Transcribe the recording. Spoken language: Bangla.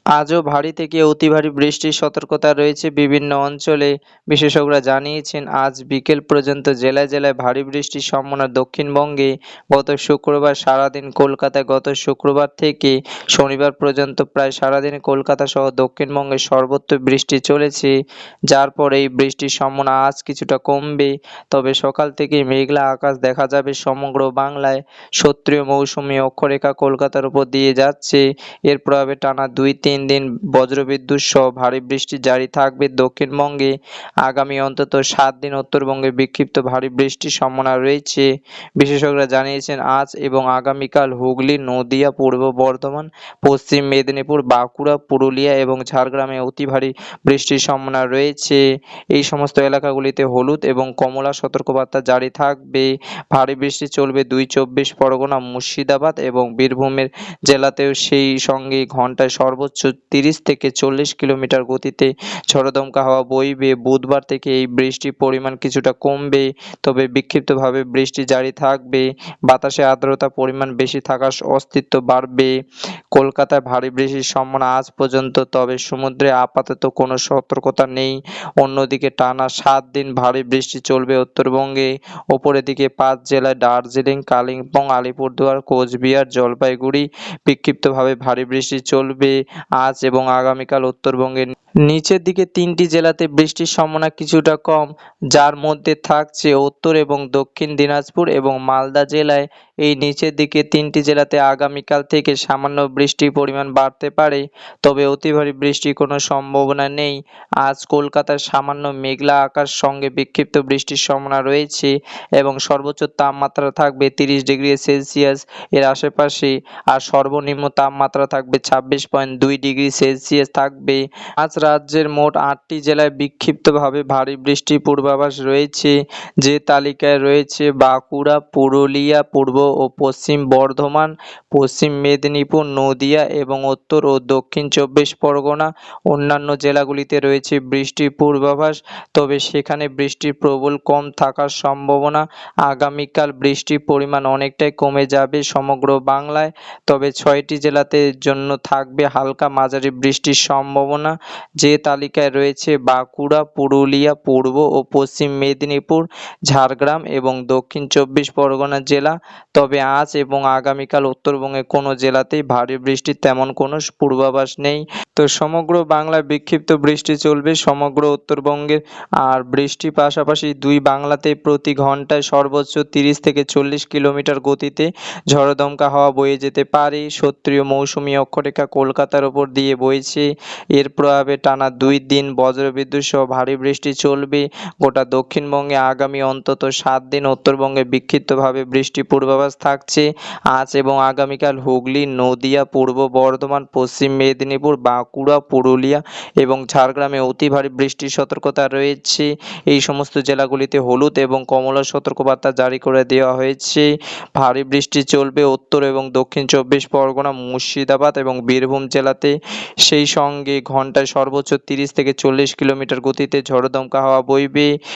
আজও ভারী থেকে অতি ভারী বৃষ্টির সতর্কতা রয়েছে বিভিন্ন অঞ্চলে। বিশেষজ্ঞরা জানিয়েছেন, আজ বিকেল পর্যন্ত জেলায় জেলায় ভারী বৃষ্টির সম্ভাবনা দক্ষিণবঙ্গে। গত শুক্রবার সারাদিন কলকাতায় গত শুক্রবার থেকে শনিবার পর্যন্ত প্রায় সারাদিন কলকাতা সহ দক্ষিণবঙ্গে সর্বত্র বৃষ্টি চলেছে, যার পর এই বৃষ্টির সম্ভাবনা আজ কিছুটা কমবে। তবে সকাল থেকেই মেঘলা আকাশ দেখা যাবে সমগ্র বাংলায়। সক্রিয় মৌসুমি অক্ষরেখা কলকাতার উপর দিয়ে যাচ্ছে। এর প্রভাবে টানা ২-৩ দিন বজ্রবিদ্যুৎ সহ ভারী বৃষ্টি জারি থাকবে দক্ষিণবঙ্গে। আগামী অন্তত ৭ দিন উত্তরবঙ্গে বিক্ষিপ্ত ভারী বৃষ্টির সম্ভাবনা রয়েছে। বিশেষজ্ঞরা জানিয়েছেন, আজ এবং আগামীকাল হুগলি, নদিয়া, পূর্ব বর্ধমান, পশ্চিম মেদিনীপুর, বাঁকুড়া, পুরুলিয়া এবং ঝাড়গ্রামে অতি ভারী বৃষ্টির সম্ভাবনা রয়েছে। এই সমস্ত এলাকাগুলিতে হলুদ এবং কমলা সতর্কবার্তা জারি থাকবে। ভারী বৃষ্টি চলবে ২ পরগনা, মুর্শিদাবাদ এবং বীরভূমের জেলাতেও। সেই সঙ্গে ঘন্টায় সর্বোচ্চ ৩০ থেকে ৪০ কিলোমিটার গতিতে ঝড়ো-দমকা হাওয়া বইবে। বুধবার থেকে এই বৃষ্টির পরিমাণ কিছুটা কমবে, তবে বিক্ষিপ্তভাবে বৃষ্টি জারি থাকবে। বাতাসে আর্দ্রতার পরিমাণ বেশি থাকার অস্তিত্ব বাড়বে। কলকাতায় ভারী বৃষ্টির সম্ভাবনা আজ পর্যন্ত, তবে সমুদ্রে আপাতত কোনো সতর্কতা নেই। অন্যদিকে টানা ৭ দিন ভারী বৃষ্টি চলবে উত্তরবঙ্গে। ওপরের দিকে ৫ জেলায় দার্জিলিং, কালিম্পং, আলিপুরদুয়ার, কোচবিহার, জলপাইগুড়ি বিক্ষিপ্তভাবে ভারী বৃষ্টি চলবে আজ এবং আগামীকাল উত্তরবঙ্গের নিচের দিকে ৩টি জেলাতে বৃষ্টির সম্ভাবনা কিছুটা কম, যার মধ্যে থাকছে উত্তর এবং দক্ষিণ দিনাজপুর এবং মালদা জেলায়। এই নিচের দিকে ৩টি জেলাতে আগামীকাল থেকে সামান্য বৃষ্টির পরিমাণ বাড়তে পারে, তবে অতি ভারী বৃষ্টির কোনো সম্ভাবনা নেই। আজ কলকাতায় সামান্য মেঘলা আকাশ সঙ্গে বিক্ষিপ্ত বৃষ্টির সম্ভাবনা রয়েছে এবং সর্বোচ্চ তাপমাত্রা থাকবে ৩০ ডিগ্রি সেলসিয়াস এর আশেপাশে, আর সর্বনিম্ন তাপমাত্রা থাকবে ২৬.২ ডিগ্রি সেলসিয়াস থাকবে। আজ রাজ্যের মোট ৮টি জেলায় বিক্ষিপ্তভাবে ভারী বৃষ্টির পূর্বাভাস রয়েছে। যে তালিকায় রয়েছে বাঁকুড়া, পুরুলিয়া, পূর্ব ও পশ্চিম বর্ধমান, পশ্চিম মেদিনীপুর, নদিয়া এবং উত্তর ও দক্ষিণ ২৪ পরগনা। অন্যান্য জেলাগুলিতে রয়েছে বৃষ্টির পূর্বাভাস, তবে সেখানে বৃষ্টির প্রবল কম থাকার সম্ভাবনা। আগামীকাল বৃষ্টির পরিমাণ অনেকটাই কমে যাবে সমগ্র বাংলায়, তবে ৬টি জেলাতে জন্য থাকবে হালকা মাঝারি বৃষ্টির সম্ভাবনা। যে তালিকায় রয়েছে বাঁকুড়া, পুরুলিয়া, পূর্ব ও পশ্চিম মেদিনীপুর, ঝাড়গ্রাম এবং দক্ষিণ ২৪ পরগনা জেলা। তবে আজ এবং আগামীকাল উত্তরবঙ্গে কোনো জেলাতেই ভারী বৃষ্টির তেমন কোনো পূর্বাভাস নেই। তো সমগ্র বাংলায় বিক্ষিপ্ত বৃষ্টি চলবে সমগ্র উত্তরবঙ্গে, আর বৃষ্টির পাশাপাশি দুই বাংলাতে প্রতি ঘন্টায় সর্বোচ্চ ৩০ থেকে ৪০ কিলোমিটার গতিতে ঝড়ো-দমকা হাওয়া বয়ে যেতে পারে। সক্রিয় মৌসুমি অক্ষরেখা কলকাতার ওপর দিয়ে বইছে। এর প্রভাবে টানা ২ দিন বজ্রবিদ্যুৎ সহ ভারী বৃষ্টি চলবে গোটা দক্ষিণবঙ্গে। আগামী অন্তত ৭ দিন উত্তরবঙ্গে বিক্ষিপ্তভাবে বৃষ্টির পূর্বাভাস থাকছে। আজ এবং আগামীকাল হুগলি, নদিয়া, পূর্ব বর্ধমান, পশ্চিম মেদিনীপুর, বাঁকুড়া, পুরুলিয়া এবং ঝাড়গ্রামে অতি ভারী বৃষ্টির সতর্কতা রয়েছে। এই সমস্ত জেলাগুলিতে হলুদ এবং কমলা সতর্কবার্তা জারি করে দেওয়া হয়েছে। ভারী বৃষ্টি চলবে উত্তর এবং দক্ষিণ ২৪ পরগনা, মুর্শিদাবাদ এবং বীরভূম জেলাতে। সেই সঙ্গে ঘন্টায় সর্বোচ্চ ৩০ থেকে ৪০ কিলোমিটার গতিতে ঝড়ো-দমকা হাওয়া বইবে।